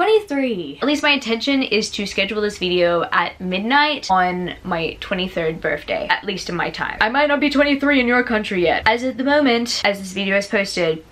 23. At least my intention is to schedule this video at midnight on my 23rd birthday, at least in my time. I might not be 23 in your country yet. As at the moment, as this video is posted,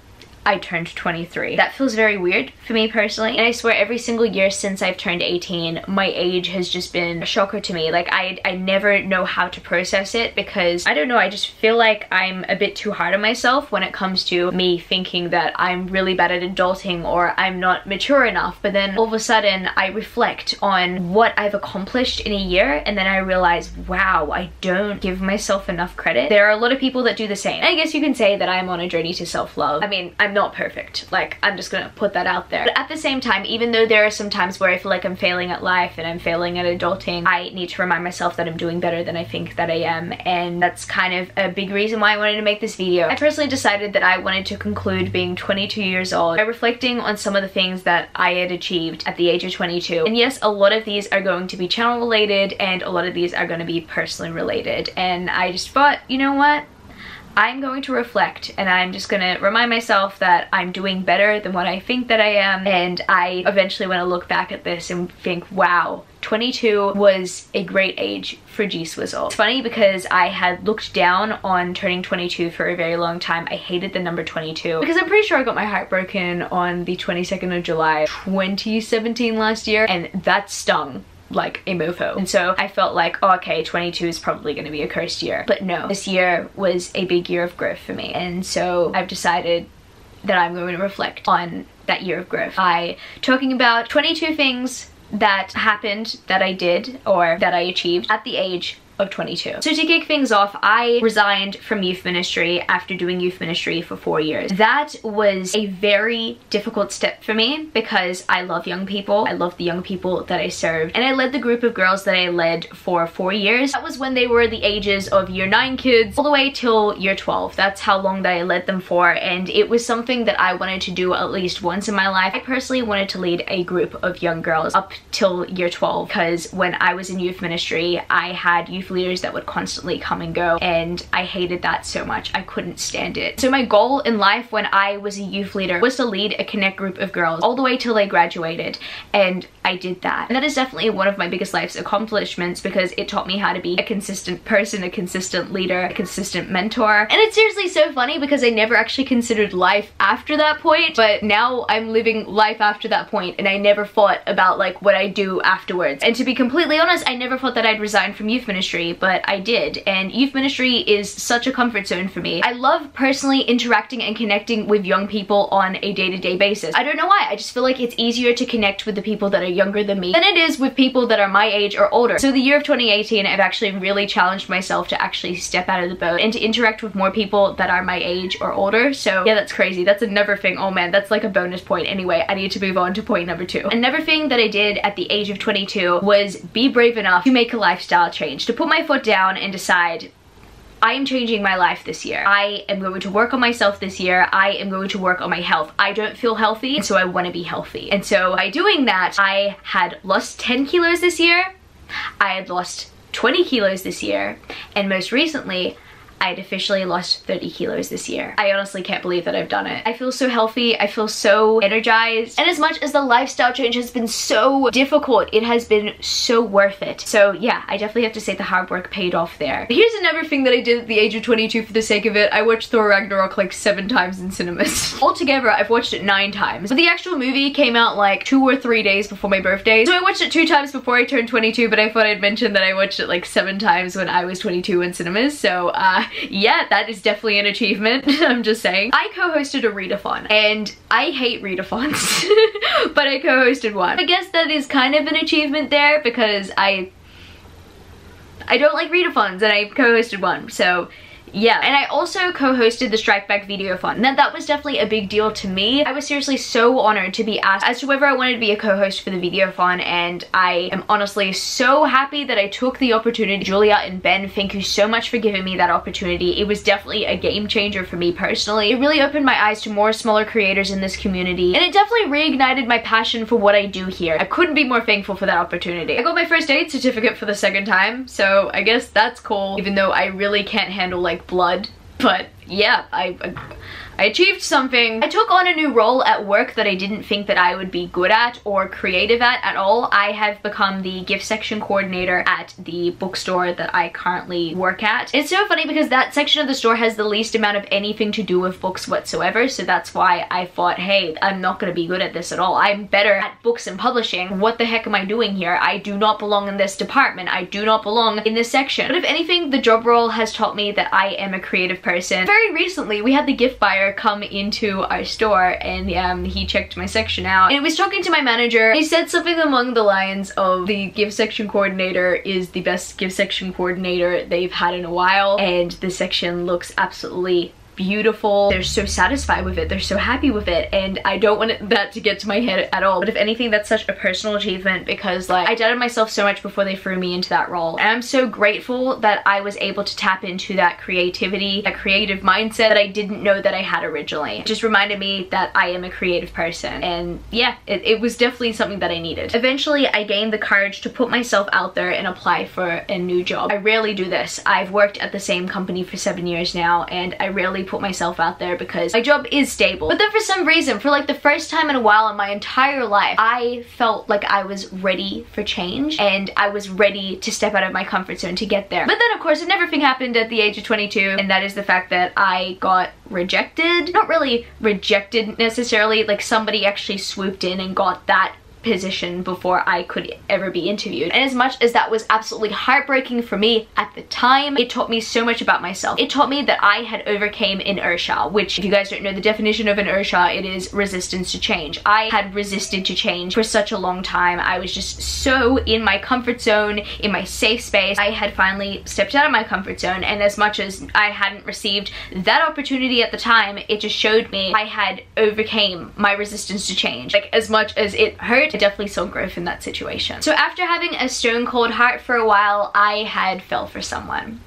I turned 23. That feels very weird for me personally, and I swear every single year since I've turned 18, my age has just been a shocker to me. Like I never know how to process it because I don't know, I just feel like I'm a bit too hard on myself when it comes to me thinking that I'm really bad at adulting or I'm not mature enough. But then all of a sudden I reflect on what I've accomplished in a year and then I realize, wow, I don't give myself enough credit. There are a lot of people that do the same. I guess you can say that I'm on a journey to self-love. I mean, I'm not perfect, like I'm just gonna put that out there, but at the same time, even though there are some times where I feel like I'm failing at life and I'm failing at adulting, I need to remind myself that I'm doing better than I think that I am, and that's kind of a big reason why I wanted to make this video. I personally decided that I wanted to conclude being 22 years old by reflecting on some of the things that I had achieved at the age of 22, and yes, a lot of these are going to be channel related and a lot of these are going to be personally related, and I just thought, you know what, I'm going to reflect and I'm just gonna remind myself that I'm doing better than what I think that I am, and I eventually want to look back at this and think, wow, 22 was a great age for G-Swizzel. It's funny because I had looked down on turning 22 for a very long time. I hated the number 22 because I'm pretty sure I got my heart broken on the 22nd of July 2017 last year, and that stung like a mofo. And so I felt like, oh, okay, 22 is probably going to be a cursed year. But no, this year was a big year of growth for me. And so I've decided that I'm going to reflect on that year of growth by talking about 22 things that happened, that I did, or that I achieved at the age of 22. So to kick things off, I resigned from youth ministry after doing youth ministry for 4 years. That was a very difficult step for me because I love young people. I love the young people that I served, and I led the group of girls that I led for 4 years. That was when they were the ages of year 9 kids all the way till year 12. That's how long that I led them for, and it was something that I wanted to do at least once in my life. I personally wanted to lead a group of young girls up till year 12 because when I was in youth ministry, I had youth leaders that would constantly come and go, and I hated that so much. I couldn't stand it. So my goal in life when I was a youth leader was to lead a connect group of girls all the way till they graduated, and I did that. And that is definitely one of my biggest life's accomplishments because it taught me how to be a consistent person, a consistent leader, a consistent mentor. And it's seriously so funny because I never actually considered life after that point, but now I'm living life after that point, and I never thought about like what I do afterwards. And to be completely honest, I never thought that I'd resign from youth ministry, but I did, and youth ministry is such a comfort zone for me. I love personally interacting and connecting with young people on a day-to-day basis. I don't know why, I just feel like it's easier to connect with the people that are younger than me than it is with people that are my age or older. So the year of 2018, I've actually really challenged myself to actually step out of the boat and to interact with more people that are my age or older. So yeah, that's crazy. That's another thing. Oh man, that's like a bonus point. Anyway, I need to move on to point number 2. Another thing that I did at the age of 22 was be brave enough to make a lifestyle change, to put my foot down and decide, I am changing my life this year. I am going to work on myself this year. I am going to work on my health. I don't feel healthy, and so I want to be healthy. And so by doing that, I had lost 10 kilos this year. I had lost 20 kilos this year. And most recently, I had officially lost 30 kilos this year. I honestly can't believe that I've done it. I feel so healthy, I feel so energized, and as much as the lifestyle change has been so difficult, it has been so worth it. So yeah, I definitely have to say the hard work paid off there. But here's another thing that I did at the age of 22 for the sake of it. I watched Thor Ragnarok like 7 times in cinemas. Altogether, I've watched it 9 times. But the actual movie came out like 2 or 3 days before my birthday. So I watched it 2 times before I turned 22, but I thought I'd mention that I watched it like 7 times when I was 22 in cinemas. So yeah, that is definitely an achievement. I'm just saying. I co-hosted a readathon, and I hate readathons, but I co-hosted one. I guess that is kind of an achievement there because I don't like readathons, and I co-hosted one, so yeah. And I also co-hosted the Strike Back Videothon. Now that was definitely a big deal to me. I was seriously so honored to be asked as to whether I wanted to be a co-host for the Videothon, and I am honestly so happy that I took the opportunity. Julia and Ben, thank you so much for giving me that opportunity. It was definitely a game changer for me personally. It really opened my eyes to more smaller creators in this community, and it definitely reignited my passion for what I do here. I couldn't be more thankful for that opportunity. I got my first aid certificate for the 2nd time, so I guess that's cool, even though I really can't handle like blood. But yeah, I achieved something. I took on a new role at work that I didn't think that I would be good at or creative at all. I have become the gift section coordinator at the bookstore that I currently work at. It's so funny because that section of the store has the least amount of anything to do with books whatsoever, so that's why I thought, hey, I'm not gonna be good at this at all. I'm better at books and publishing. What the heck am I doing here? I do not belong in this department. I do not belong in this section. But if anything, the job role has taught me that I am a creative person. Very recently, we had the gift buyer come into our store and he checked my section out and he was talking to my manager. He said something along the lines of the gift section coordinator is the best gift section coordinator they've had in a while, and the section looks absolutely beautiful. They're so satisfied with it. They're so happy with it, and I don't want that to get to my head at all. But if anything, that's such a personal achievement because like I doubted myself so much before they threw me into that role. And I'm so grateful that I was able to tap into that creativity, that creative mindset that I didn't know that I had originally. It just reminded me that I am a creative person, and yeah, it was definitely something that I needed. Eventually, I gained the courage to put myself out there and apply for a new job. I rarely do this. I've worked at the same company for 7 years now, and I rarely put myself out there because my job is stable. But then for some reason, for like the first time in a while in my entire life, I felt like I was ready for change and I was ready to step out of my comfort zone to get there. But then of course another thing happened at the age of 22, and that is the fact that I got rejected. Not really rejected necessarily, like somebody actually swooped in and got that position before I could ever be interviewed. And as much as that was absolutely heartbreaking for me at the time, it taught me so much about myself. It taught me that I had overcame inertia, which if you guys don't know the definition of inertia, it is resistance to change. I had resisted to change for such a long time. I was just so in my comfort zone, in my safe space. I had finally stepped out of my comfort zone, and as much as I hadn't received that opportunity at the time, it just showed me I had overcame my resistance to change. Like as much as it hurt, I definitely saw growth in that situation. So after having a stone cold heart for a while, I had fell for someone.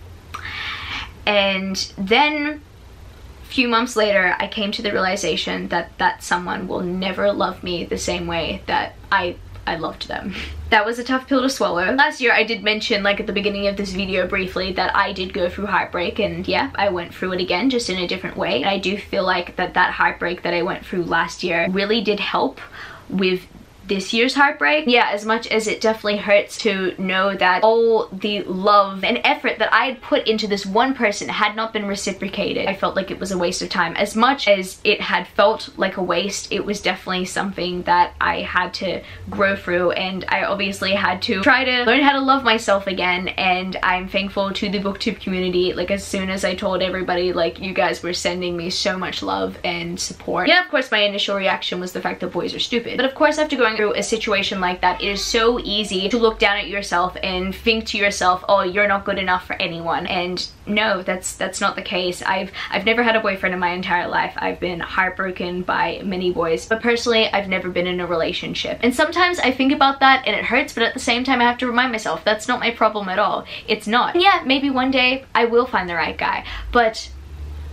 And then a few months later, I came to the realization that that someone will never love me the same way that I loved them. That was a tough pill to swallow. Last year I did mention, like at the beginning of this video briefly, that I did go through heartbreak, and yeah, I went through it again, just in a different way. And I do feel like that heartbreak that I went through last year really did help with this year's heartbreak. Yeah, as much as it definitely hurts to know that all the love and effort that I had put into this one person had not been reciprocated, I felt like it was a waste of time. As much as it had felt like a waste, it was definitely something that I had to grow through, and I obviously had to try to learn how to love myself again. And I'm thankful to the BookTube community. Like as soon as I told everybody, like you guys were sending me so much love and support. Yeah, of course my initial reaction was the fact that boys are stupid. But of course after going through a situation like that, it is so easy to look down at yourself and think to yourself, oh, you're not good enough for anyone. And no, that's not the case. I've never had a boyfriend in my entire life. I've been heartbroken by many boys, but personally I've never been in a relationship. And sometimes I think about that and it hurts, but at the same time I have to remind myself that's not my problem at all. It's not. And yeah, maybe one day I will find the right guy, but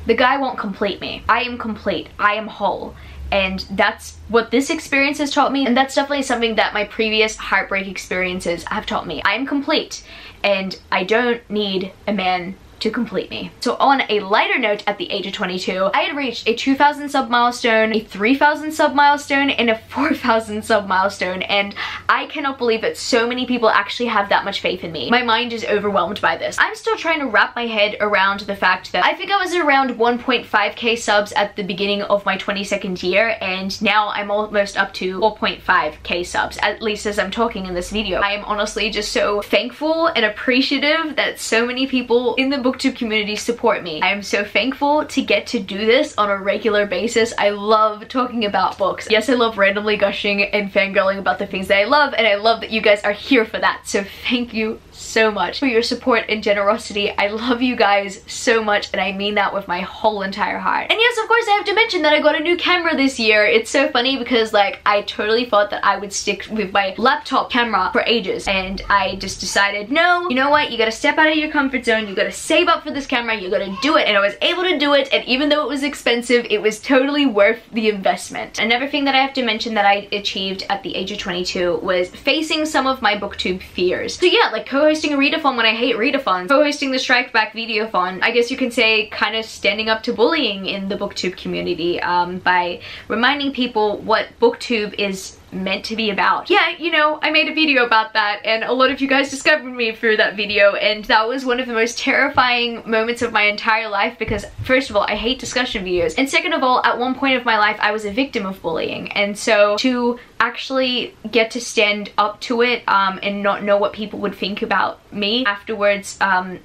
the guy won't complete me. I am complete. I am whole. And that's what this experience has taught me, and that's definitely something that my previous heartbreak experiences have taught me. I am complete, and I don't need a man to complete me. So on a lighter note, at the age of 22, I had reached a 2,000 sub milestone, a 3,000 sub milestone, and a 4,000 sub milestone, and I cannot believe that so many people actually have that much faith in me. My mind is overwhelmed by this. I'm still trying to wrap my head around the fact that I think I was around 1.5k subs at the beginning of my 22nd year, and now I'm almost up to 4.5k subs, at least as I'm talking in this video. I am honestly just so thankful and appreciative that so many people in the BookTube community support me. I am so thankful to get to do this on a regular basis. I love talking about books. Yes, I love randomly gushing and fangirling about the things that I love, and I love that you guys are here for that. So thank you so much for your support and generosity. I love you guys so much, and I mean that with my whole entire heart. And yes, of course I have to mention that I got a new camera this year. It's so funny because like I totally thought that I would stick with my laptop camera for ages, and I just decided, no, you know what, you gotta step out of your comfort zone, you gotta save save up for this camera, you gotta do it. And I was able to do it, and even though it was expensive, it was totally worth the investment. Another thing that I have to mention that I achieved at the age of 22 was facing some of my BookTube fears. So yeah, like co-hosting a readathon when I hate readathons, co-hosting the Strike Back videothon, I guess you can say kind of standing up to bullying in the BookTube community by reminding people what BookTube is meant to be about. Yeah, you know, I made a video about that, and a lot of you guys discovered me through that video, and that was one of the most terrifying moments of my entire life because, first of all, I hate discussion videos, and second of all, at one point of my life, I was a victim of bullying, and so to actually get to stand up to it and not know what people would think about me afterwards,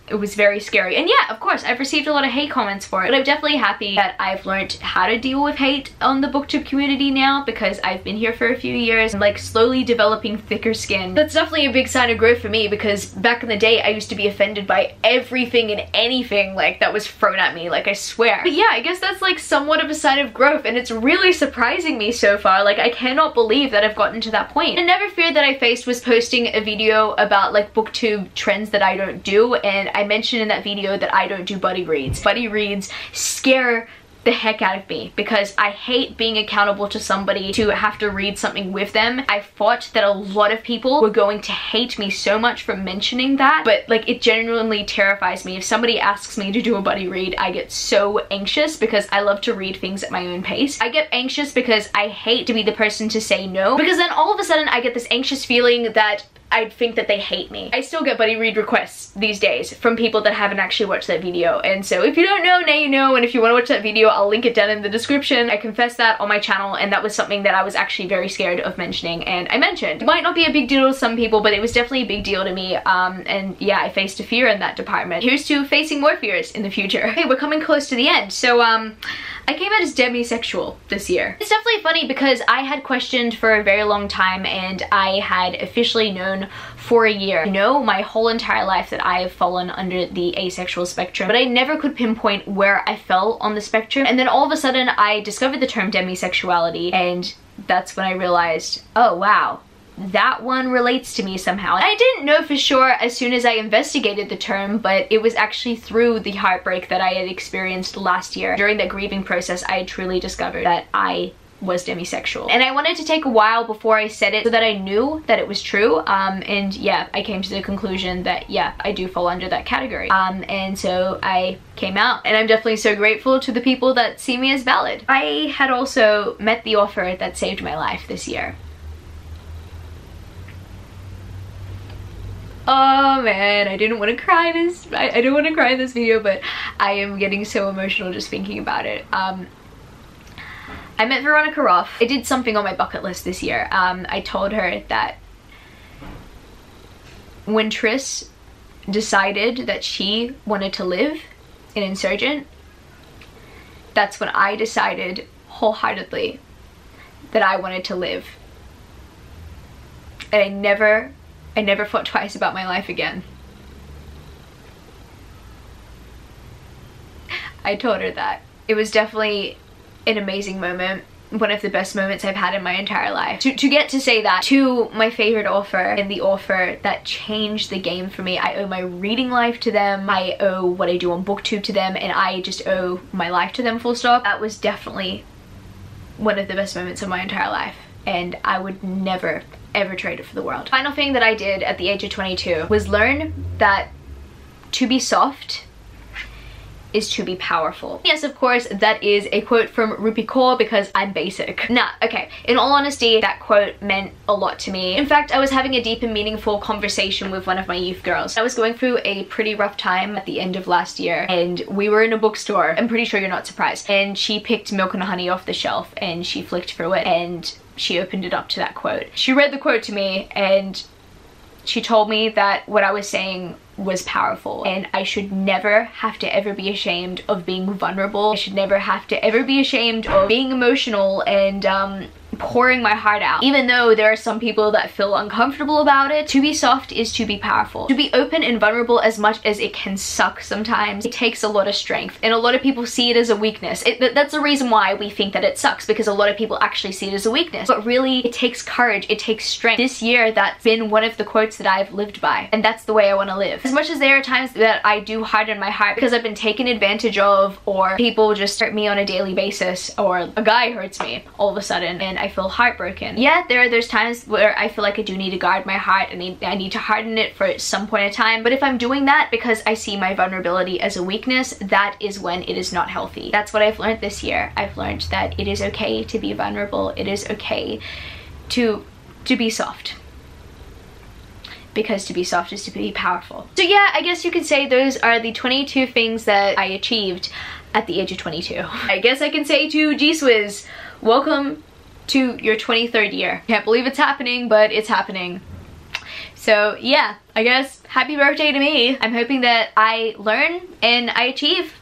it was very scary. And yeah, of course, I've received a lot of hate comments for it, but I'm definitely happy that I've learned how to deal with hate on the BookTube community now because I've been here for a few years and like slowly developing thicker skin. That's definitely a big sign of growth for me because back in the day, I used to be offended by everything and anything like that was thrown at me, like I swear. But yeah, I guess that's like somewhat of a sign of growth, and it's really surprising me so far. Like I cannot believe that I've gotten to that point. Another fear that I faced was posting a video about like BookTube trends that I don't do, and I mentioned in that video that I don't do buddy reads. Buddy reads scare the heck out of me because I hate being accountable to somebody to have to read something with them. I thought that a lot of people were going to hate me so much for mentioning that, but like it genuinely terrifies me. If somebody asks me to do a buddy read, I get so anxious because I love to read things at my own pace. I get anxious because I hate to be the person to say no, because then all of a sudden I get this anxious feeling that I think that they hate me. I still get buddy read requests these days from people that haven't actually watched that video, and so if you don't know, now you know, and if you want to watch that video, I'll link it down in the description. I confessed that on my channel, and that was something that I was actually very scared of mentioning, and I mentioned. It might not be a big deal to some people, but it was definitely a big deal to me, and yeah, I faced a fear in that department. Here's to facing more fears in the future. Okay, we're coming close to the end, so I came out as demisexual this year. It's definitely funny because I had questioned for a very long time, and I had officially known for a year, I know my whole entire life that I have fallen under the asexual spectrum, but I never could pinpoint where I fell on the spectrum. And then all of a sudden I discovered the term demisexuality, and that's when I realized, oh wow, that one relates to me somehow. I didn't know for sure as soon as I investigated the term, but it was actually through the heartbreak that I had experienced last year. During that grieving process, I had truly discovered that I was demisexual. And I wanted to take a while before I said it so that I knew that it was true, and yeah, I came to the conclusion that yeah, I do fall under that category. And so I came out, and I'm definitely so grateful to the people that see me as valid. I had also met the author that saved my life this year. Oh man, I didn't want to cry this. I don't want to cry in this video, but I am getting so emotional just thinking about it. I met Veronica Roth. I did something on my bucket list this year. I told her that when Triss decided that she wanted to live in Insurgent, that's when I decided wholeheartedly that I wanted to live. And I never thought twice about my life again. I told her that. It was definitely an amazing moment, one of the best moments I've had in my entire life. To get to say that to my favorite author and the author that changed the game for me, I owe my reading life to them, I owe what I do on BookTube to them, and I just owe my life to them, full stop. That was definitely one of the best moments of my entire life, and I would never ever trade it for the world. Final thing that I did at the age of 22 was learn that to be soft is to be powerful. Yes, of course, that is a quote from Rupi Kaur because I'm basic. Nah, okay, in all honesty, that quote meant a lot to me. In fact, I was having a deep and meaningful conversation with one of my youth girls. I was going through a pretty rough time at the end of last year, and we were in a bookstore. I'm pretty sure you're not surprised. And she picked Milk and Honey off the shelf, and she flicked through it, and she opened it up to that quote. She read the quote to me, and she told me that what I was saying was powerful, and I should never have to ever be ashamed of being vulnerable. I should never have to ever be ashamed of being emotional and pouring my heart out. Even though there are some people that feel uncomfortable about it, to be soft is to be powerful. To be open and vulnerable, as much as it can suck sometimes, it takes a lot of strength. And a lot of people see it as a weakness. That's the reason why we think that it sucks, because a lot of people actually see it as a weakness. But really, it takes courage, it takes strength. This year, that's been one of the quotes that I've lived by. And that's the way I want to live. As much as there are times that I do harden my heart because I've been taken advantage of, or people just hurt me on a daily basis, or a guy hurts me all of a sudden and I feel heartbroken. Yeah, there are those times where I feel like I do need to guard my heart and I need to harden it for some point in time. But if I'm doing that because I see my vulnerability as a weakness, that is when it is not healthy. That's what I've learned this year. I've learned that it is okay to be vulnerable. It is okay to be soft. Because to be soft is to be powerful. So yeah, I guess you could say those are the 22 things that I achieved at the age of 22. I guess I can say to G-Swizz, welcome to your 23rd year. Can't believe it's happening, but it's happening. So yeah, I guess happy birthday to me. I'm hoping that I learn and I achieve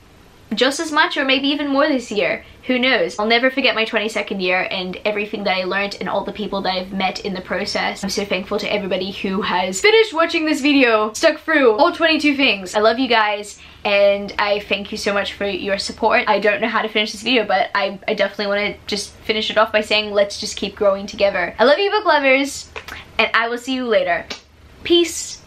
just as much or maybe even more this year. Who knows? I'll never forget my 22nd year and everything that I learned and all the people that I've met in the process. I'm so thankful to everybody who has finished watching this video, stuck through all 22 things. I love you guys and I thank you so much for your support. I don't know how to finish this video, but I definitely want to just finish it off by saying let's just keep growing together. I love you, book lovers, and I will see you later. Peace.